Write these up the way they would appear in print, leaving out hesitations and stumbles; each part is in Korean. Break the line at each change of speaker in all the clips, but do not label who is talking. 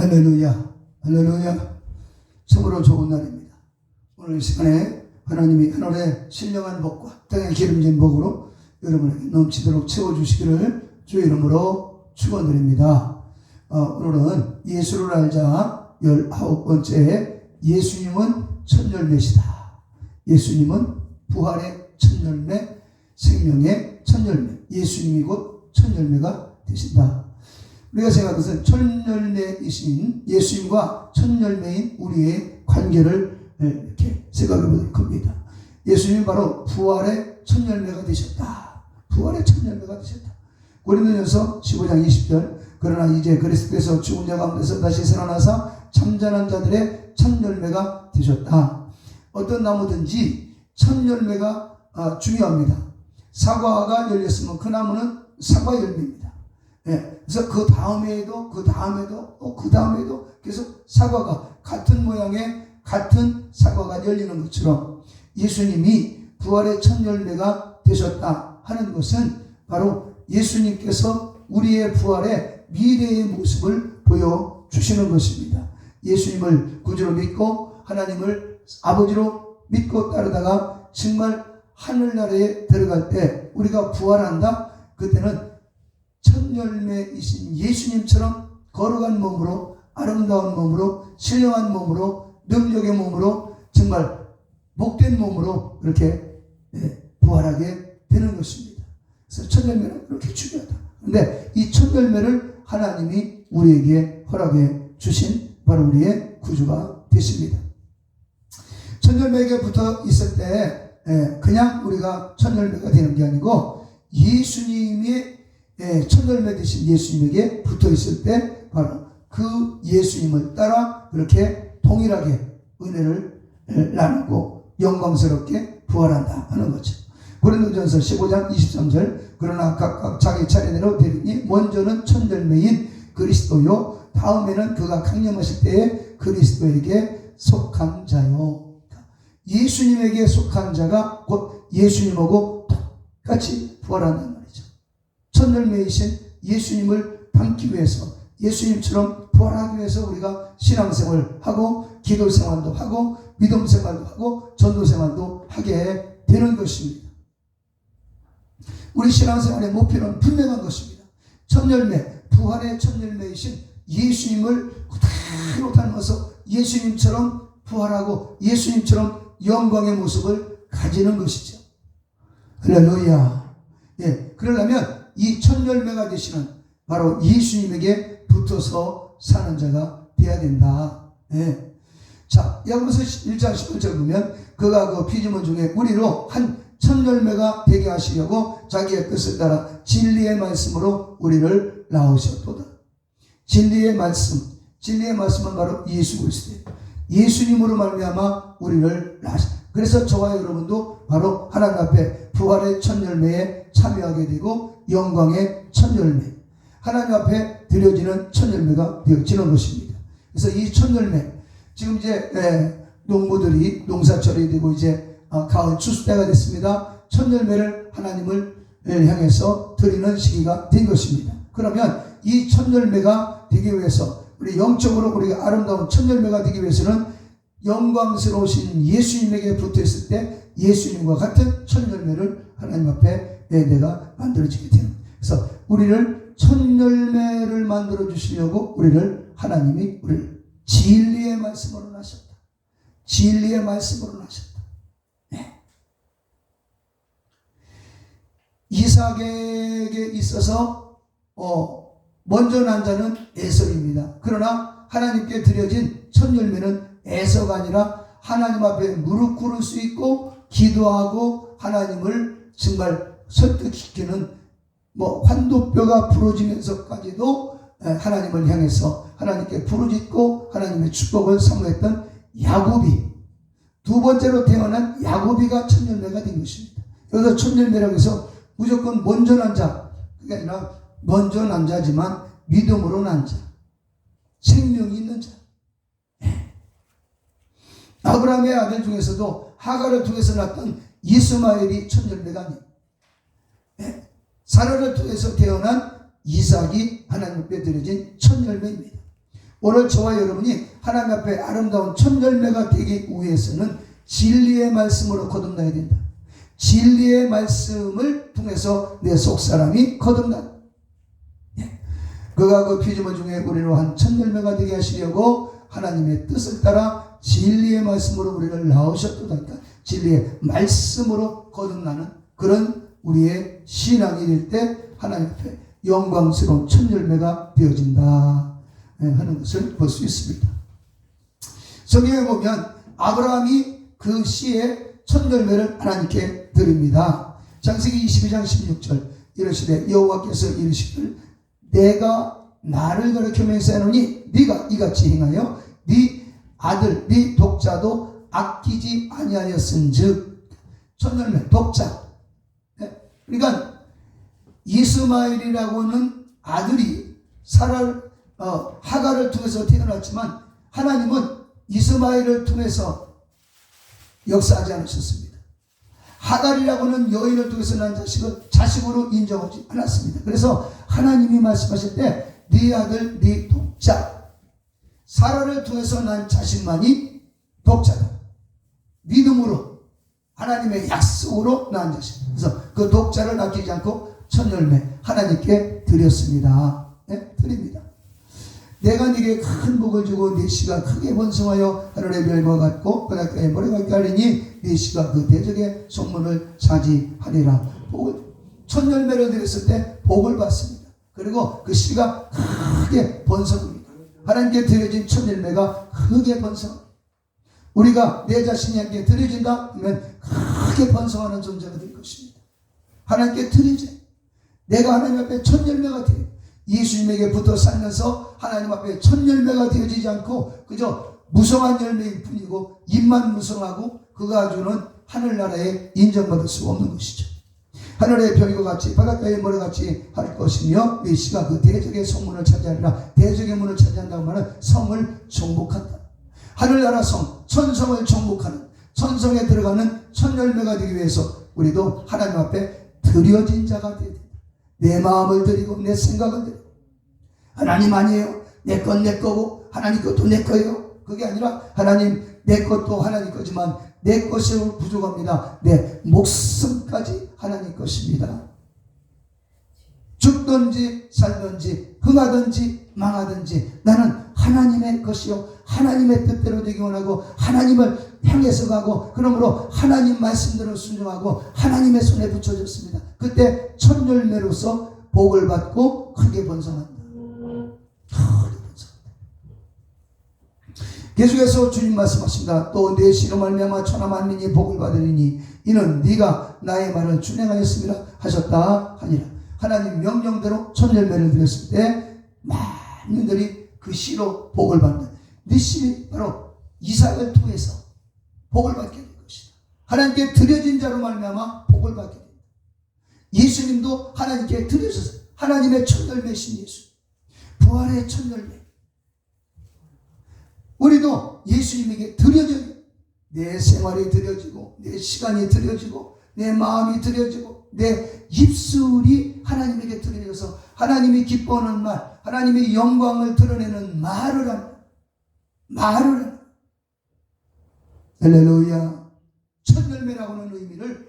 할렐루야, 할렐루야. 참으로 좋은 날입니다. 오늘 이 시간에 하나님이 하늘의 신령한 복과 땅의 기름진 복으로 여러분에게 넘치도록 채워주시기를 주의 이름으로 축원드립니다. 오늘은 예수를 알자 19번째 예수님은 첫 열매시다. 예수님은 부활의 첫 열매, 생명의 첫 열매, 예수님이 곧 첫 열매가 되신다. 우리가 생각한 것은 첫 열매이신 예수님과 첫 열매인 우리의 관계를 이렇게 생각해 보도록 겁니다. 예수님이 바로 부활의 첫 열매가 되셨다. 부활의 첫 열매가 되셨다. 고린도전서 15장 20절 그러나 이제 그리스도께서 죽은 자 가운데서 다시 살아나사 참전한 자들의 첫 열매가 되셨다. 어떤 나무든지 첫 열매가 중요합니다. 사과가 열렸으면 그 나무는 사과 열매입니다. 그래서 그 다음에도 계속 사과가 같은 모양의 같은 사과가 열리는 것처럼 예수님이 부활의 첫 열매가 되셨다 하는 것은 바로 예수님께서 우리의 부활의 미래의 모습을 보여주시는 것입니다. 예수님을 구주로 믿고 하나님을 아버지로 믿고 따르다가 정말 하늘나라에 들어갈 때 우리가 부활한다. 그때는 첫 열매이신 예수님처럼 거룩한 몸으로, 아름다운 몸으로, 신령한 몸으로, 능력의 몸으로, 정말 복된 몸으로 이렇게 부활하게 되는 것입니다. 그래서 첫 열매는 그렇게 중요하다. 그런데 이 첫 열매를 하나님이 우리에게 허락해 주신 바로 우리의 구주가 되십니다. 첫 열매에게 붙어 있을 때 그냥 우리가 첫 열매가 되는 게 아니고 예수님의 첫 열매 되신 예수님에게 붙어 있을 때 바로 그 예수님을 따라 그렇게 동일하게 은혜를 나누고 영광스럽게 부활한다 하는 거죠. 고린도전서 15장 23절 그러나 각각 자기 차례대로 되리니 먼저는 첫 열매인 그리스도요 다음에는 그가 강림하실 때에 그리스도에게 속한 자요. 예수님에게 속한 자가 곧 예수님하고 똑같이 부활한다는 말이죠. 첫 열매이신 예수님을 닮기 위해서 예수님처럼 부활하기 위해서 우리가 신앙생활을 하고 기도생활도 하고 믿음생활도 하고 전도생활도 하게 되는 것입니다. 우리 신앙생활의 목표는 분명한 것입니다. 첫 열매, 부활의 첫 열매이신 예수님을 그대로 닮아서 예수님처럼 부활하고 예수님처럼 영광의 모습을 가지는 것이죠. 할렐루야. 그러려면 이 첫 열매가 되시는 바로 예수님에게 붙어서 사는 자가 되어야 된다. 자, 야고보서 1장 18절 보면 그가 그 피조물 중에 우리로 한 첫 열매가 되게 하시려고 자기의 뜻을 따라 진리의 말씀으로 우리를 낳으셨도다. 진리의 말씀은 바로 예수 그리스도예요. 예수님으로 말미암아 우리를 낳으셨다. 그래서 저와 여러분도 바로 하나님 앞에 부활의 첫 열매에 참여하게 되고 영광의 첫 열매, 하나님 앞에 드려지는 첫 열매가 되어지는 것입니다. 그래서 이 첫 열매, 지금 이제 농부들이 농사철이 되고 이제 가을 추수 때가 됐습니다. 첫 열매를 하나님을 향해서 드리는 시기가 된 것입니다. 그러면 이 첫 열매가 되기 위해서 우리 영적으로 우리가 아름다운 첫 열매가 되기 위해서는 영광스러우신 예수님에게 붙어있을 때 예수님과 같은 첫 열매를 하나님 앞에 내가 만들어지게 되는 거예요. 그래서 우리를 첫 열매를 만들어 주시려고 하나님이 우리를 진리의 말씀으로 낳으셨다. 진리의 말씀으로 낳으셨다. 이삭에게 있어서 먼저 난 자는 에서입니다. 그러나 하나님께 드려진 첫 열매는 에서가 아니라 하나님 앞에 무릎 꿇을 수 있고 기도하고 하나님을 정말 설득시키는 환도뼈가 부러지면서까지도 하나님을 향해서 하나님께 부르짖고 하나님의 축복을 사모했던 야곱이 두 번째로 태어난 야곱이가 첫 열매가 된 것입니다. 그래서 첫 열매라고 해서 무조건 먼저 난 자, 그게 아니라 먼저 난 자지만 믿음으로 난 자, 생명이 있는 자. 아브라함의 아들 중에서도 하갈을 통해서 낳았던 이스마엘이 첫 열매가 아니에요. 사라를 통해서 태어난 이삭이 하나님 앞에 드려진 첫 열매입니다. 오늘 저와 여러분이 하나님 앞에 아름다운 첫 열매가 되기 위해서는 진리의 말씀으로 거듭나야 된다. 진리의 말씀을 통해서 내 속사람이 거듭난다. 그가 그 피조물 중에 우리로 한 첫 열매가 되게 하시려고 하나님의 뜻을 따라 진리의 말씀으로 우리를 낳으셨도다. 진리의 말씀으로 거듭나는 그런 우리의 신앙이 될 때 하나님 앞에 영광스러운 첫 열매가 되어진다 하는 것을 볼 수 있습니다. 성경에 보면 아브라함이 그 씨의 첫 열매를 하나님께 드립니다. 창세기 22장 16절 이르시되 여호와께서 이르시기를 내가 나를 가리켜 맹세하노니 네가 이같이 행하여 네 아들 네 독자도 아끼지 아니하였은즉 첫 열매 독자. 그러니까 이스마엘이라고는 아들이 하갈을 통해서 태어났지만 하나님은 이스마엘을 통해서 역사하지 않으셨습니다. 하갈이라고는 여인을 통해서 난 자식을 자식으로 인정하지 않았습니다. 그래서 하나님이 말씀하실 때 네 아들 네 독자 사라를 통해서 난 자식만이 독자다. 믿음으로 하나님의 약속으로 낳은 자식. 그래서 그 독자를 아끼지 않고 첫 열매 하나님께 드렸습니다. 네? 드립니다. 내가 네게 큰 복을 주고 네 씨가 크게 번성하여 하늘의 별과 같고 바닷가의 모래가 같게 하리니 네 씨가 그 대적의 성문을 차지하리라. 복을 첫 열매를 드렸을 때 복을 받습니다. 그리고 그 씨가 크게 번성합니다. 하나님께 드려진 첫 열매가 크게 번성합니다. 우리가 내 자신이 하나님께 드려진다 하면 크게 번성하는 존재가 될 것입니다. 하나님께 드리지. 내가 하나님 앞에 첫 열매가 되어 예수님에게 붙어 살면서 하나님 앞에 첫 열매가 되어지지 않고 그저 무성한 열매일 뿐이고 입만 무성하고 그가 주는 하늘나라에 인정받을 수 없는 것이죠. 하늘의 별과 같이 바닷가의 모래같이 할 것이며 네 씨가 그 대적의 성문을 차지하리라. 대적의 문을 차지한다고 하는 성을 정복한다. 하늘나라 성, 천성을 정복하는 천성에 들어가는 첫 열매가 되기 위해서 우리도 하나님 앞에 드려진 자가 되어야 된다. 내 마음을 드리고 내 생각을 드리고 하나님 아니에요. 내 건 내 거고 하나님 것도 내 거예요. 그게 아니라 하나님 내 것도 하나님 거지만 내 것이 부족합니다. 내 목숨까지 하나님 것입니다. 죽든지 살든지 흥하든지 망하든지 나는 하나님의 것이요 하나님의 뜻대로 되기 원하고 하나님을 향해서 가고 그러므로 하나님 말씀대로 순종하고 하나님의 손에 붙여졌습니다. 그때 첫 열매로서 복을 받고 크게 번성한다. 계속해서 주님 말씀하십니다. 또 내 씨로 말미암아 천하 만민이 복을 받으리니 이는 네가 나의 말을 준행하였습니다 하셨다 하니라. 하나님 명령대로 첫 열매를 드렸을 때 만민들이 그 씨로 복을 받는 네 씨 바로 이삭을 통해서 복을 받게 될 것이다. 하나님께 드려진 자로 말미암아 복을 받게 됩니다. 예수님도 하나님께 드려졌어요. 하나님의 첫 열매신 예수, 부활의 첫 열매. 우리도 예수님에게 드려져요. 내 생활이 드려지고 내 시간이 드려지고 내 마음이 드려지고 내 입술이 하나님에게 드려져서 하나님이 기뻐하는 말, 하나님의 영광을 드러내는 말을 합니다. 말을 합니다. 할렐루야. 첫 열매라고 하는 의미를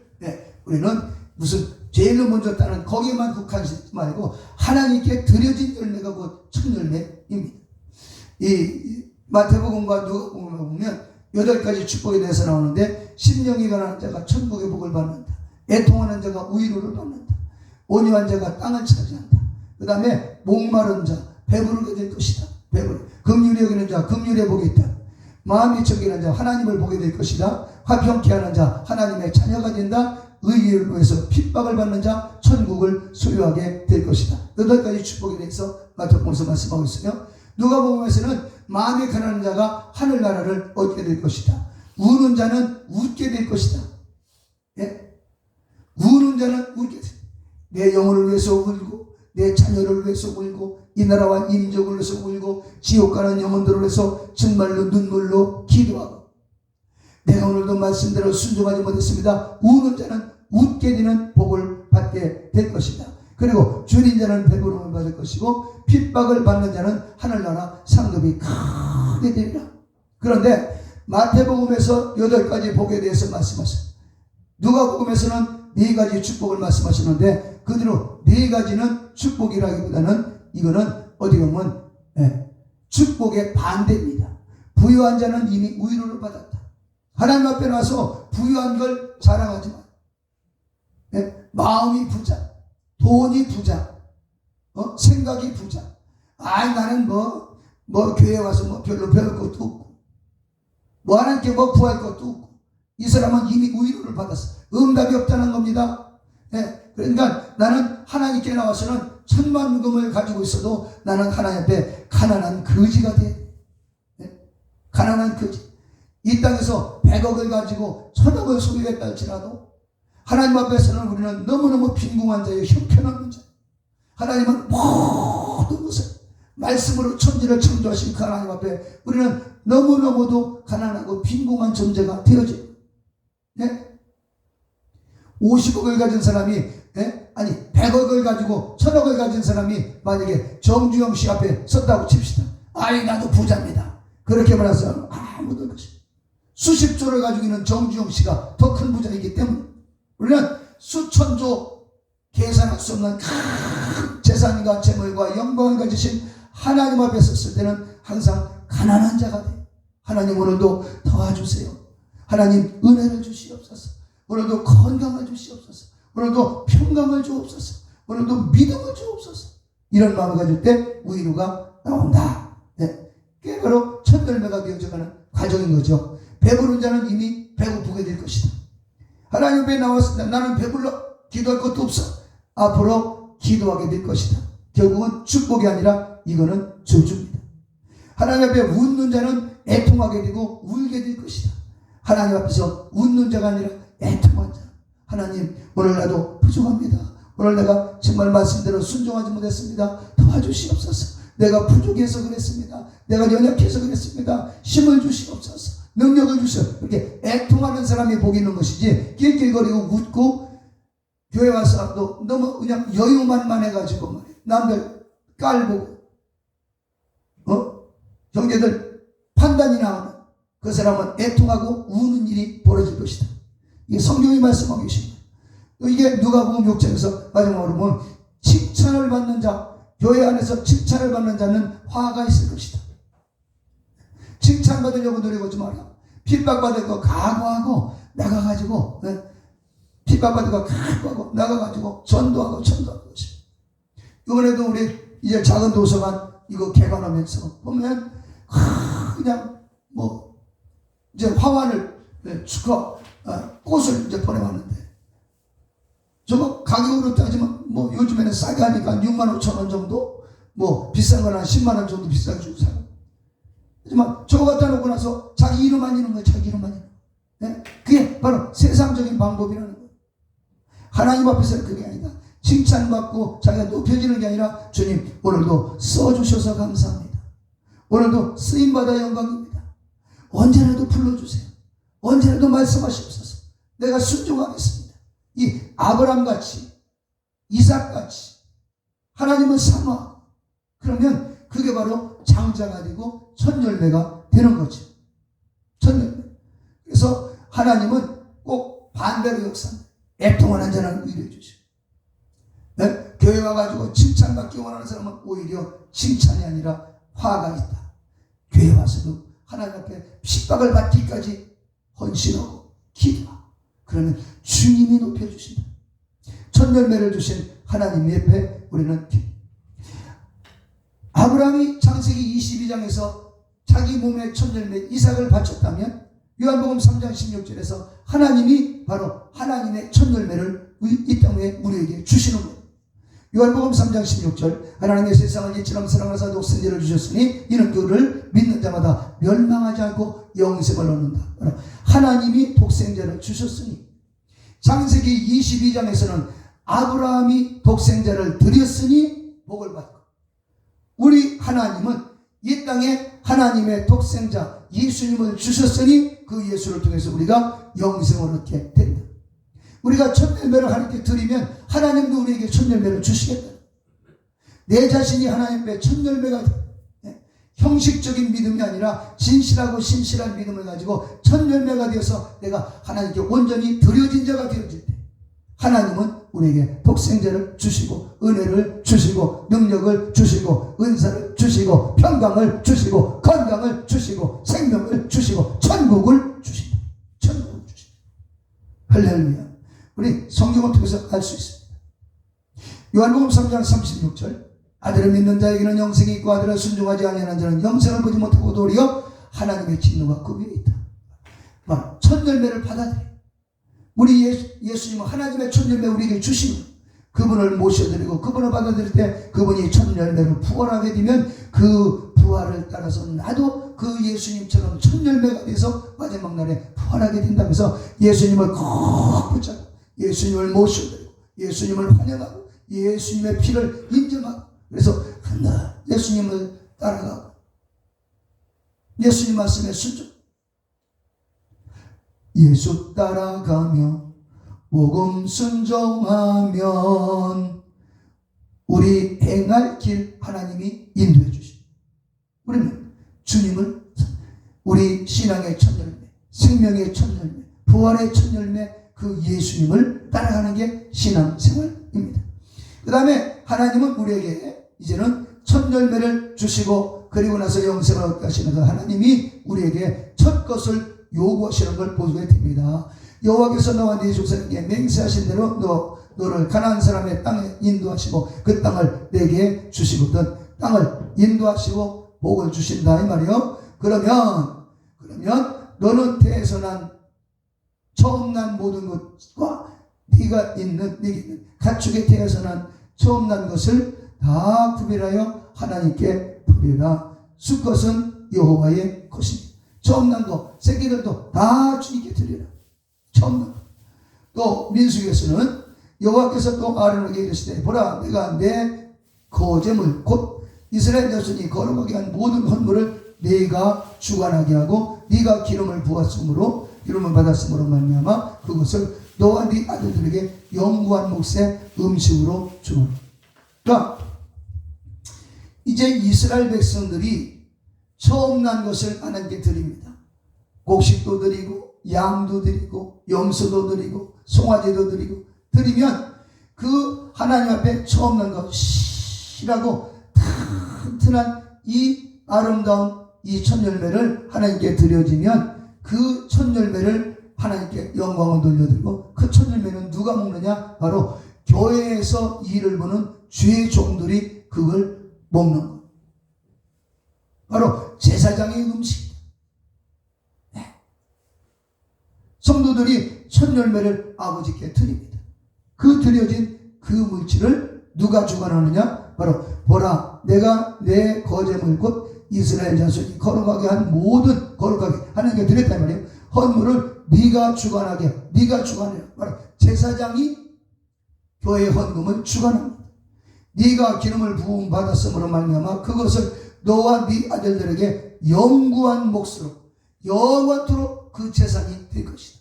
우리는 무슨 제일로 먼저 따는 거기에만 국한시키지 말고 하나님께 드려진 열매가 곧 첫 열매입니다. 이 마태복음과 누가복음을 보면 8가지 축복에 대해서 나오는데 심령이 가난한 자가 천국의 복을 받는다. 애통하는 자가 위로를 받는다. 온유한 자가 땅을 차지한다. 그 다음에 목마른 자 배부르게 될 것이다. 긍휼히 여기는 자 긍휼의 복이 있다. 마음이 청결한 자 하나님을 보게 될 것이다. 화평케 하는 자 하나님의 자녀가 된다. 의를 위해서 핍박을 받는 자 천국을 소유하게 될 것이다. 8가지 축복에 대해서 마태복음에서 말씀하고 있으며 누가복음에서는 마음이 가난한 자가 하늘나라를 얻게 될 것이다. 우는 자는 웃게 될 것이다. 우는 자는 웃게 될. 내 영혼을 위해서 울고 내 자녀를 위해서 울고 이 나라와 인족을 위해서 울고 지옥 가는 영혼들을 위해서 정말로 눈물로 기도하고 내가 오늘도 말씀대로 순종하지 못했습니다. 우는 자는 웃게 되는 복을 받게 될 것이다. 그리고 줄인 자는 배부름을 받을 것이고 핍박을 받는 자는 하늘나라 상급이 크게 되리라. 그런데 마태복음에서 8가지 복에 대해서 말씀하셨어요. 누가복음에서는 4가지 축복을 말씀하시는데 그대로 4가지는 축복이라기보다는 이거는 어디 보면 축복의 반대입니다. 부유한 자는 이미 우유를 받았다. 하나님 앞에 나서 부유한 걸 자랑하지 마. 마음이 부자, 돈이 부자, 생각이 부자. 나는 뭐 교회 와서 별로 배울 것도 없고, 하나님께 구할 것도 없고, 이 사람은 이미 우유를 받았어. 응답이 없다는 겁니다. 그러니까 나는 하나님께 나와서는 1000만 금을 가지고 있어도 나는 하나님 앞에 가난한 거지가 돼. 가난한 거지. 이 땅에서 100억을 가지고 1000억을 소유했다 할지라도 하나님 앞에서는 우리는 너무너무 빈궁한 자예요. 형편없는 자. 하나님은 모든 것을 말씀으로 천지를 창조하신 그 하나님 앞에 우리는 너무너무도 가난하고 빈궁한 존재가 되어져요. 50억을 가진 사람이 100억을 가지고 1000억을 가진 사람이 만약에 정주영 씨 앞에 섰다고 칩시다. 나도 부자입니다. 그렇게 말해서 아무도 것이 수십조를 가지고 있는 정주영 씨가 더 큰 부자이기 때문에 우리는 수천조 계산할 수 없는 큰 재산과 재물과 영광을 가지신 하나님 앞에 섰을 때는 항상 가난한 자가 돼. 하나님 오늘도 도와주세요. 하나님 은혜를 주시옵소서. 오늘도 건강을 주시옵소서. 오늘도 평강을 주옵소서. 오늘도 믿음을 주옵소서. 이런 마음을 가질 때 우유가 나온다. 그게 바로 첫 열매가 되어져가는 과정인 거죠. 배부른 자는 이미 배고프게 될 것이다. 하나님 앞에 나왔습니다. 나는 배불러 기도할 것도 없어. 앞으로 기도하게 될 것이다. 결국은 축복이 아니라 이거는 저주입니다. 하나님 앞에 웃는 자는 애통하게 되고 울게 될 것이다. 하나님 앞에서 웃는 자가 아니라 애통한 자. 하나님 오늘 나도 부족합니다. 오늘 내가 정말 말씀대로 순종하지 못했습니다. 도와주시옵소서. 내가 부족해서 그랬습니다. 내가 연약해서 그랬습니다. 힘을 주시옵소서. 능력을 주시옵소서. 이렇게 애통하는 사람이 복이 있는 것이지 낄낄거리고 웃고 교회 와서도 너무 그냥 여유만 해가지고 남들 깔보고 형제들 판단이 나오는 그 사람은 애통하고 우는 일이 벌어질 것이다. 이게 성경이 말씀하고 계십니다. 이게 누가복음 6장에서 마지막으로 보면 칭찬을 받는 자, 교회 안에서 칭찬을 받는 자는 화가 있을 것이다. 칭찬받으려고 노력하지 마라. 핍박받을 거 각오하고 나가가지고 핍박받을 거 각오하고 나가가지고 전도하고 것이. 이번에도 우리 이제 작은 도서관 이거 개관하면서 보면 그냥 이제 화환을 축하 꽃을 이제 보내왔는데 저거 가격으로 따지면 요즘에는 싸게 하니까 65,000원 정도 비싼 건 한 10만원 정도 비싸게 주고 사요. 하지만 저거 갖다 놓고 나서 자기 이름만 있는 거예요. 자기 이름만 있는 거예요. 그게 바로 세상적인 방법이라는 거예요. 하나님 앞에서는 그게 아니다. 칭찬받고 자기가 높여지는 게 아니라 주님 오늘도 써주셔서 감사합니다. 오늘도 쓰임받아 영광입니다. 언제라도 불러주세요. 언제라도 말씀하시옵소서. 내가 순종하겠습니다. 이 아브라함같이 이삭같이 하나님을 사모하고 그러면 그게 바로 장자가 되고 첫 열매가 되는 거죠. 첫 열매. 그래서 하나님은 꼭 반대로 역사합니다. 애통하는 자는 위로해 주시고 교회 와가지고 칭찬받기 원하는 사람은 오히려 칭찬이 아니라 화가 있다. 교회 와서도 하나님 앞에 핍박을 받기까지 헌신하고 기도하고 그러면 주님이 높여주신다. 첫 열매를 주신 하나님 옆에 우리는 아브라함이 창세기 22장에서 자기 몸의 첫 열매 이삭을 바쳤다면 요한복음 3장 16절에서 하나님이 바로 하나님의 첫 열매를 이 땅에 우리에게 주시는 거예요. 요한복음 3장 16절 하나님의 세상을 이처럼 사랑하사 독생자를 주셨으니 이는 그를 믿는 자마다 멸망하지 않고 영생을 얻는다. 하나님이 독생자를 주셨으니 창세기 22장에서는 아브라함이 독생자를 드렸으니 복을 받고 우리 하나님은 이 땅에 하나님의 독생자 예수님을 주셨으니 그 예수를 통해서 우리가 영생을 얻게 된다. 우리가 첫 열매를 하나님께 드리면 하나님도 우리에게 첫 열매를 주시겠다. 내 자신이 하나님의 첫 열매가 형식적인 믿음이 아니라 진실하고 신실한 믿음을 가지고 첫 열매가 되어서 내가 하나님께 온전히 드려진 자가 되어질 때 하나님은 우리에게 독생자를 주시고 은혜를 주시고 능력을 주시고 은사를 주시고 평강을 주시고 건강을 주시고 생명을 주시고 천국을 주신다. 천국을 주신다. 할렐루야. 우리 성경을 통해서 알 수 있습니다. 요한복음 3장 36절 아들을 믿는 자에게는 영생이 있고 아들을 순종하지 아니하는 자는 영생을 보지 못하고 도리어 하나님의 진노가 그 위에 있다. 첫 열매를 받아들여. 우리 예수님은 하나님의 첫 열매 우리에게 주시고 그분을 모셔드리고 그분을 받아들일 때 그분이 첫 열매를 부활하게 되면 그 부활을 따라서 나도 그 예수님처럼 첫 열매가 돼서 마지막 날에 부활하게 된다면서 예수님을 꼭 붙잡고 예수님을 모셔드리고 예수님을 환영하고 예수님의 피를 인정하고 그래서 하나 예수님을 따라가고 예수님 말씀에 순종 예수 따라가며 복음 순종하면 우리 행할 길 하나님이 인도해 주십니다. 우리는 주님을 우리 신앙의 첫 열매, 생명의 첫 열매, 부활의 첫 열매 그 예수님을 따라가는 게 신앙생활입니다. 그 다음에 하나님은 우리에게 이제는 첫 열매를 주시고 그리고 나서 영생을 얻게 하시는 그 하나님이 우리에게 첫 것을 요구하시는 걸 보게 됩니다. 여호와께서 너와 네 조상에게 맹세하신 대로 너를 가나안 사람의 땅에 인도하시고 그 땅을 내게 주시거든. 땅을 인도하시고 복을 주신다 이 말이요. 그러면 너는 태에서 난 처음 난 모든 것과 네가 있는 내게 있는 가축의 태에서 난 처음 난 것을 다 구별하여 하나님께 드리라. 수컷은 여호와의 것입니다. 처음 난 것, 새끼들도 다 주님께 드리라. 처음 난 것. 또 민수기에서는 여호와께서 또 아론에게 이르시되 보라 내가 내 거제물 곧 이스라엘 자손이 거룩하게 한 모든 헌물을 네가 주관하게 하고 네가 기름을 받았으므로 말미암아 그것을 너와 네 아들들에게 영구한 몫의 음식으로 주노라. 그러니까 이제 이스라엘 백성들이 처음 난 것을 하나님께 드립니다. 곡식도 드리고 양도 드리고 염소도 드리고 송아지도 드리고 드리면 그 하나님 앞에 처음 난 것이라고 튼튼한 이 아름다운 이 첫 열매를 하나님께 드려지면 그 첫 열매를 하나님께 영광을 돌려드리고 그 첫 열매는 누가 먹느냐? 바로 교회에서 일을 보는 주의 종들이 그걸 먹는 것. 바로 제사장의 음식이다. 네. 성도들이 첫 열매를 아버지께 드립니다. 그 드려진 그 물질을 누가 주관하느냐? 바로 보라 내가 내 거제물 곧 이스라엘 자손이 거룩하게 한 모든 거룩하게 하나님께 드렸단 말이에요. 헌물을 네가 주관하게 네가 주관해라. 바로 제사장이 교회의 헌금을 주관합니다. 네가 기름을 부음 받았으므로 말미암아 그것을 너와 네 아들들에게 영구한 몫으로 영원토록 그 재산이 될 것이다.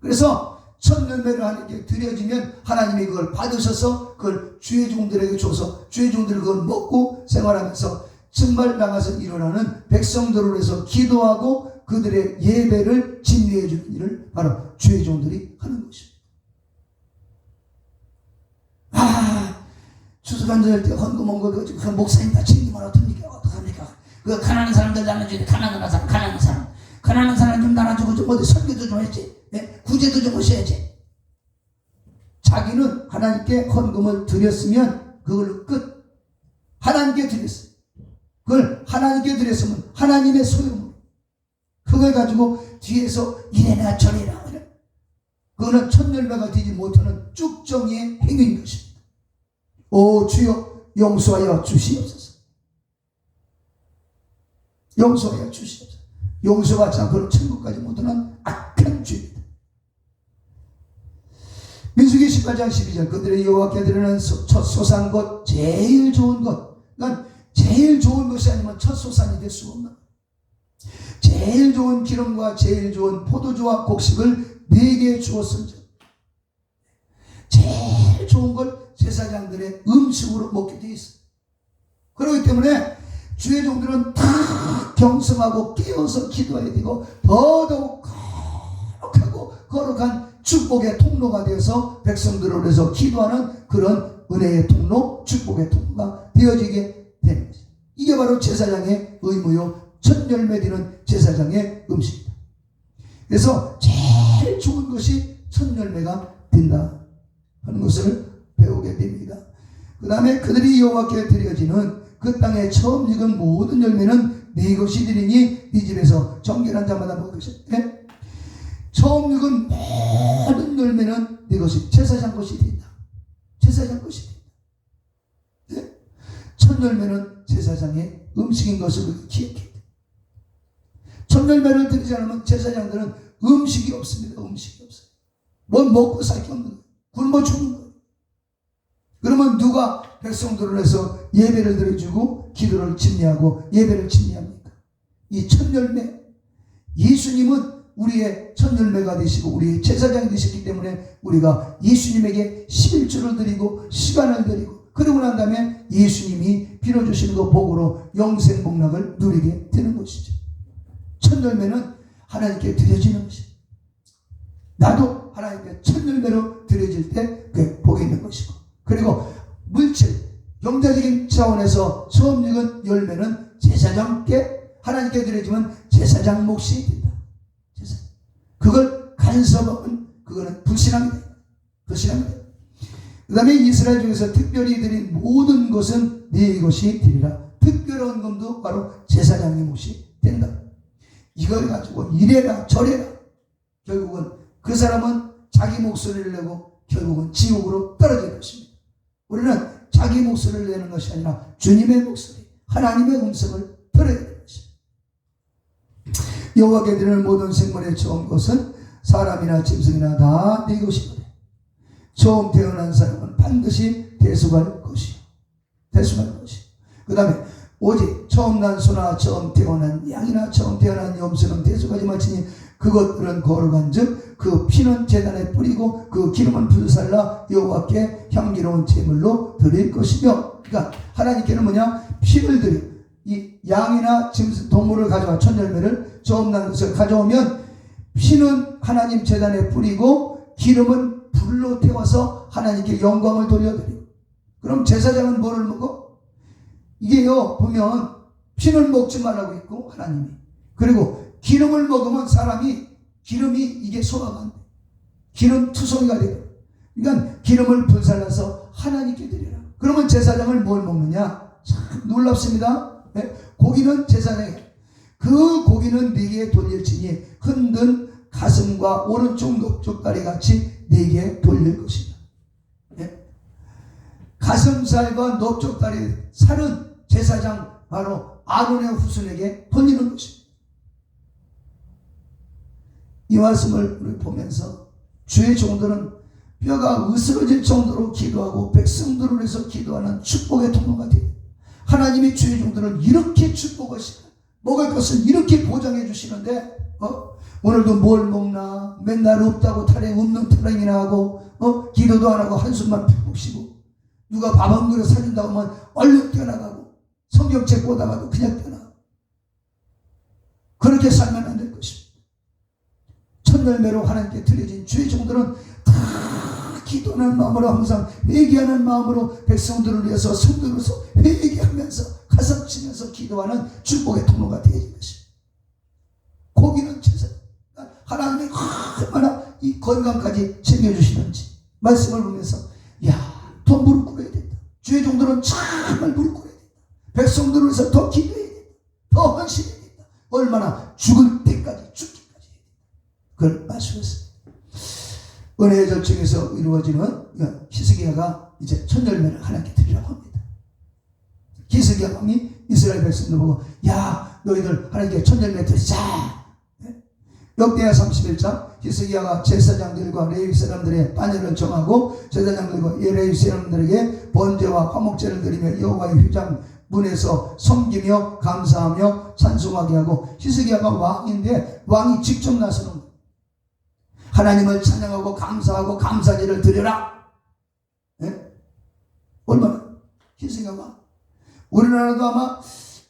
그래서 첫 열매를 하나님께 드려지면 하나님이 그걸 받으셔서 그걸 주의 종들에게 줘서 주의 종들이 그걸 먹고 생활하면서 정말 나가서 일어나는 백성들을 위해서 기도하고 그들의 예배를 진리해 주는 일을 바로 주의 종들이 하는 것입니다. 추수감사절 때 헌금 온 거 그 목사님 다 챙기면 어떡합니까? 그 가난한 사람들 나눠주는데 가난한 사람 좀 나눠주고 좀 어디 설교도 좀 했지, 네? 구제도 좀 하셔야지. 자기는 하나님께 헌금을 드렸으면 그걸로 끝. 하나님께 드렸어요. 그걸 하나님께 드렸으면 하나님의 소유물. 그걸 가지고 뒤에서 이래나 저래나 그거는 첫 열매가 되지 못하는 쭉정이의 행위인 것입니다. 오 주여 용서하여 주시옵소서. 용서하여 주시옵소서. 용서받지 않고는 천국까지 못하는 악한 죄입니다. 민수기 18장 12절 그들의 여호와께 드리는 첫 소산 것 제일 좋은 것. 그러니까 제일 좋은 것이 아니면 첫 소산이 될 수가 없는 것. 제일 좋은 기름과 제일 좋은 포도주와 곡식을 4개 주었은즉 제일 좋은 걸 제사장들의 음식으로 먹게 돼 있어요. 그렇기 때문에 주의 종들은 다 경성하고 깨어서 기도해야 되고 더더욱 거룩하고 거룩한 축복의 통로가 되어서 백성들을 위해서 기도하는 그런 은혜의 통로, 축복의 통로가 되어지게 되는 것입니다. 이게 바로 제사장의 의무요, 첫 열매 되는 제사장의 음식입니다. 그래서 제일 좋은 것이 첫 열매가 된다 하는 것을 배우게 됩니다. 그 다음에 그들이 여호와께 드려지는 그 땅에 처음 익은 모든 열매는 네 것이 되리니 네 집에서 정결한 자마다 먹을 것이다. 네? 처음 익은 모든 열매는 네 것이 제사장 것이 된다. 제사장 것이 된다. 네? 첫 열매는 제사장의 음식인 것을 기억해야 돼. 첫 열매를 드리지 않으면 제사장들은 음식이 없습니다. 음식이 없어요. 뭐 먹고 살 게 없는 거예요. 굶어 죽는 거예요. 그러면 누가 백성들을 해서 예배를 드려주고 기도를 진리하고 예배를 진리합니까? 이 첫 열매, 예수님은 우리의 첫 열매가 되시고 우리의 제사장이 되셨기 때문에 우리가 예수님에게 11조를 드리고 시간을 드리고 그러고 난 다음에 예수님이 빌어주시는 그 복으로 영생 복락을 누리게 되는 것이죠. 첫 열매는 하나님께 드려지는 것입니다. 나도 하나님께 첫 열매로 드려질 때 그 복이 있는 것이고, 그리고 물질, 경제적인 차원에서 처음 익은 열매는 제사장께 하나님께 드려지면 제사장 몫이 된다. 제사장. 그걸 간섭하면 그거는 불신앙이 된다. 불신앙이 된다. 그 다음에 이스라엘 중에서 특별히 드린 모든 것은 네 것이 되리라. 특별한 것도 바로 제사장의 몫이 된다. 이걸 가지고 이래라 저래라 결국은 그 사람은 자기 목소리를 내고 결국은 지옥으로 떨어질 것입니다. 우리는 자기 목소리를 내는 것이 아니라 주님의 목소리, 하나님의 음성을 들어야 되는 것입니다. 여호와께 드리는 모든 생물의 처음 것은 사람이나 짐승이나 다 네 것이거든. 처음 태어난 사람은 반드시 대수할 것이요. 대수할 것이요. 그 다음에 오직 처음 난 소나 처음 태어난 양이나 처음 태어난 염소는 대수하지 말지니 그것들은 거룩한즉 그 피는 제단에 뿌리고 그 기름은 불살라 여호와께 향기로운 제물로 드릴 것이며, 그러니까 하나님께는 뭐냐? 피를 드려. 이 양이나 짐승, 동물을 가져와 첫 열매를 처음 난 것을 가져오면 피는 하나님 제단에 뿌리고 기름은 불로 태워서 하나님께 영광을 돌려드리고, 그럼 제사장은 뭐를 먹어? 이게요, 보면 피는 먹지 말라고 했고 하나님이, 그리고 기름을 먹으면 사람이 기름이 이게 소화가 안 돼. 기름 투성이가 돼요. 그러니까 기름을 불살라서 하나님께 드리라. 그러면 제사장을 뭘 먹느냐? 참 놀랍습니다. 네? 고기는 제사장이, 그 고기는 네게 돌릴지니 흔든 가슴과 오른쪽 높쪽 다리 같이 네게 돌릴 것이다. 네? 가슴살과 높쪽 다리 살은 제사장 바로 아론의 후손에게 돌리는 것입니다. 이 말씀을 우리 보면서 주의 종들은 뼈가 으스러질 정도로 기도하고 백성들을 위해서 기도하는 축복의 통로가 돼요. 하나님이 주의 종들은 이렇게 축복하시고 먹을 것을 이렇게 보장해 주시는데 오늘도 뭘 먹나 맨날 없다고 타령 없는 타령이나 하고 기도도 안 하고 한숨만 푹푹 쉬고 누가 밥 한 그릇 사준다고 하면 얼른 뛰어나가고 성경책 보다가도 그냥 뛰어나가고 그렇게 살면 안 될 것입니다. 첫 열매로 하나님께 드려진 주의 종들은 다 기도하는 마음으로 항상 회개하는 마음으로 백성들을 위해서 성도를 위해서 회개하면서 가슴 치면서 기도하는 축복의 통로가 되어진 것입니다. 고기는 제사, 하나님이 얼마나 이 건강까지 챙겨주시는지 말씀을 보면서 더 무릎 꿇어야 된다. 주의 종들은 정말 무릎 꿇어야 된다. 백성들을 위해서 더 기도해야 된다. 더 헌신해야 된다. 얼마나 죽을 때까지 죽기까지 해야 된다. 그걸 말씀했습니다. 은혜의 절정에서 이루어지는 히스기야가 이제 첫 열매를 하나님께 드리라고 합니다. 히스기야 왕이 이스라엘 백성들 보고 너희들 하나님께 첫 열매 드리자. 역대하 31장 히스기야가 제사장들과 레위 사람들의 반열을 정하고 제사장들과 레위 사람들에게 번제와 화목제를 드리며 여호와의 휘장 문에서 섬기며 감사하며 찬송하게 하고, 히스기야가 왕인데 왕이 직접 나서는 거예요. 하나님을 찬양하고 감사하고 감사제를 드려라. 예? 얼마나 희생하고. 우리나라도 아마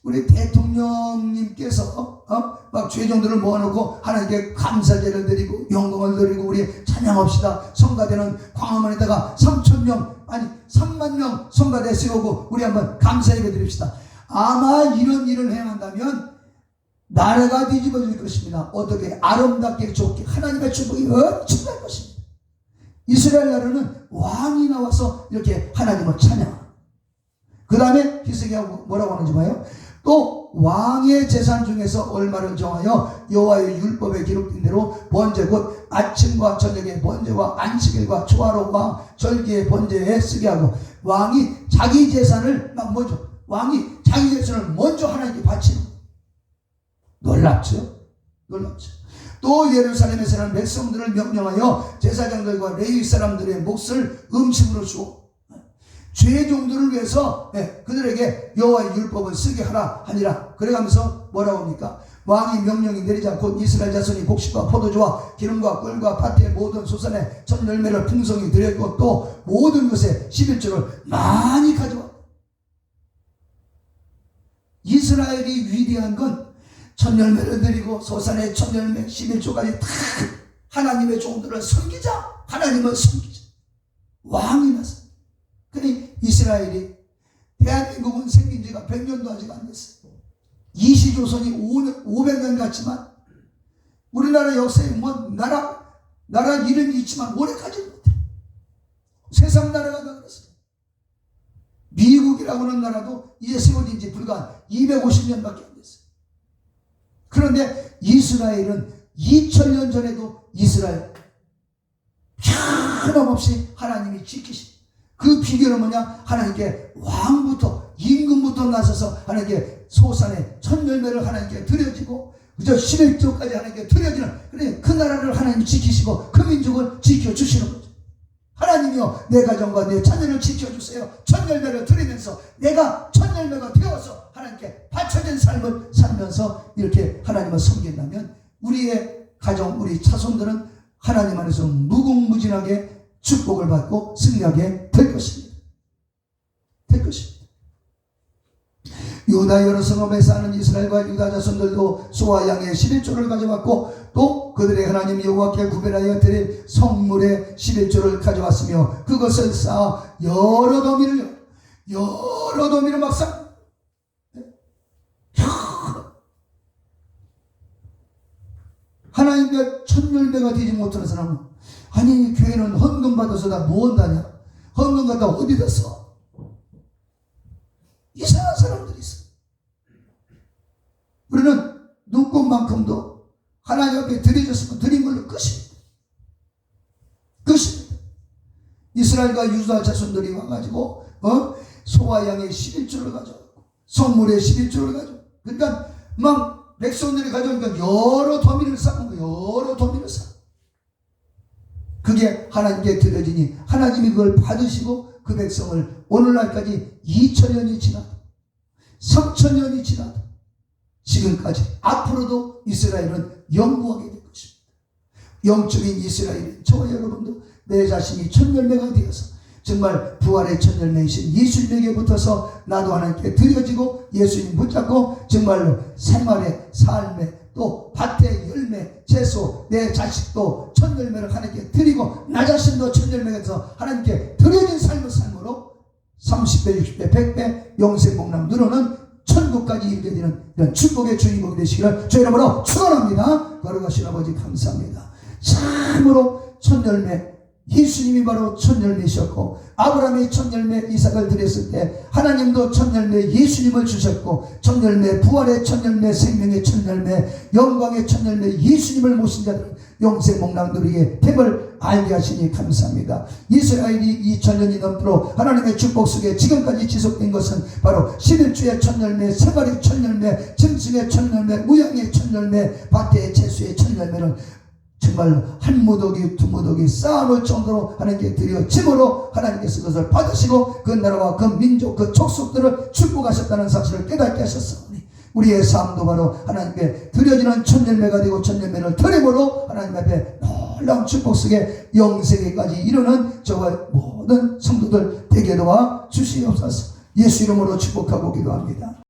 우리 대통령님께서 막 죄종들을 모아놓고 하나님께 감사제를 드리고 영광을 드리고 우리 찬양합시다. 성가대는 광화문에다가 3,000명 아니 30,000명 성가대 세우고 우리 한번 감사예배 드립시다. 아마 이런 일을 행한다면 나라가 뒤집어질 것입니다. 어떻게? 아름답게 좋게 하나님의 축복이 엄청날 것입니다. 이스라엘 나라는 왕이 나와서 이렇게 하나님을 찬양합니다. 그 다음에 희생하고 뭐라고 하는지 봐요. 또 왕의 재산 중에서 얼마를 정하여 여호와의 율법에 기록된 대로 번제 곧 아침과 저녁의 번제와 안식일과 초하루와 절기의 번제에 쓰게 하고 왕이 자기 재산을 왕이 자기 재산을 먼저 하나님께 바치는 거예요. 놀랍죠? 놀랍죠? 또 예루살렘에 사는 백성들을 명령하여 제사장들과 레위 사람들의 몫을 음식으로 주어 죄종들을 위해서 그들에게 여호와의 율법을 쓰게 하라 하니라. 그래가면서 뭐라고 합니까? 왕이 명령이 내리자 곧 이스라엘 자손이 곡식과 포도주와 기름과 꿀과 밭의 모든 소산에 첫 열매를 풍성히 드렸고 또 모든 것에 11조를 많이 가져와. 이스라엘이 위대한 건 첫 열매를 드리고 소산의 첫 열매 11조까지 다 하나님의 종들을 섬기자. 하나님을 섬기자. 왕이 나서. 그러니 이스라엘이 대한민국은 생긴 지가 100년도 아직 안 됐어요. 이시조선이 500년 같지만 우리나라 역사에 뭐 나라 이름이 있지만 오래가지 못해. 세상 나라가 다 그랬어요. 미국이라고 하는 나라도 이제 세워진 지 불과 250년밖에 안 됐어요. 그런데 이스라엘은 2000년 전에도 이스라엘 변함없이 하나님이 지키십니다. 그 비결은 뭐냐? 하나님께 왕부터 임금부터 나서서 하나님께 소산의 첫 열매를 하나님께 드려지고 그저 11조까지 하나님께 드려지는 그래 그 나라를 하나님이 지키시고 그 민족을 지켜주시는 거죠. 하나님이여 내 가정과 내 자녀를 지켜주세요. 첫 열매를 드리면서 내가 첫 열매가 되어서 하나님께 바쳐진 삶을 살면서 이렇게 하나님을 섬긴다면 우리의 가정 우리 자손들은 하나님 안에서 무궁무진하게 축복을 받고 승리하게 될 것입니다. 될 것입니다. 유다 여러 성읍에 사는 이스라엘과 유다 자손들도 소와 양의 11조를 가져왔고 또 그들의 하나님 여호와께 구별하여 드릴 성물의 11조를 가져왔으며 그것을 쌓아 여러 더미를 막 쌓아. 하나님께 첫 열매가 되지 못하는 사람은 아니 교회는 헌금 받아서 다 뭐 한다냐? 헌금 갖다 어디다 써? 이상한 사람들이 있어. 우리는 눈꽃만큼도 하나님 앞에 드려졌으면 드린 걸로 끝입니다. 끝입니다. 이스라엘과 유다 자손들이 와가지고 소와 양의 11조를 가져왔고 성물의 11조를 가져왔고 그러니까 막 백성들이 가져오니까 여러 더미를 쌓는 거예요. 여러 더미를 쌓는 그게 하나님께 드려지니 하나님이 그걸 받으시고 그 백성을 오늘날까지 2000년이 지나도 3000년이 지나도 지금까지 앞으로도 이스라엘은 영구하게 될 것입니다. 영적인 이스라엘은 저와 여러분도 내 자신이 첫 열매가 되어서 정말 부활의 첫 열매이신 예수님에게 붙어서 나도 하나님께 드려지고 예수님 붙잡고 정말로 생활의 삶에 또 밭의 열매, 채소, 내 자식도 첫 열매를 하나님께 드리고 나 자신도 첫 열매가 돼서 하나님께 드려진 삶을 삶으로 30배, 60배, 100배 영생복락 누르는 천국까지 이르게 되는 이런 축복의 주인공이 되시기를 주 이름으로 축원합니다. 거룩하신 아버지 감사합니다. 참으로 첫 열매 예수님이 바로 첫 열매이셨고 아브라함이 첫 열매 이삭을 드렸을 때 하나님도 첫 열매 예수님을 주셨고 첫 열매 부활의 첫 열매 생명의 첫 열매 영광의 첫 열매 예수님을 모신 자들은 영생복락 누리게 됨을 알게 하시니 감사합니다. 이스라엘이 2000년이 넘도록 하나님의 축복 속에 지금까지 지속된 것은 바로 11주의 첫 열매 생활의 첫 열매 짐승의 첫 열매 무양의 첫 열매 밭의 채소의 첫 열매는 정말 한 무더기 두 무더기 쌓아놓을 정도로 하나님께 드려짐으로 하나님께서 그것을 받으시고 그 나라와 그 민족 그 족속들을 축복하셨다는 사실을 깨닫게 하셨사오니 우리의 삶도 바로 하나님께 드려지는 첫 열매가 되고 첫 열매를 드림으로 하나님 앞에 놀라운 축복 속에 영생에까지 이르는 저와 모든 성도들 되게 도와 주시옵소서. 예수 이름으로 축복하고 기도합니다.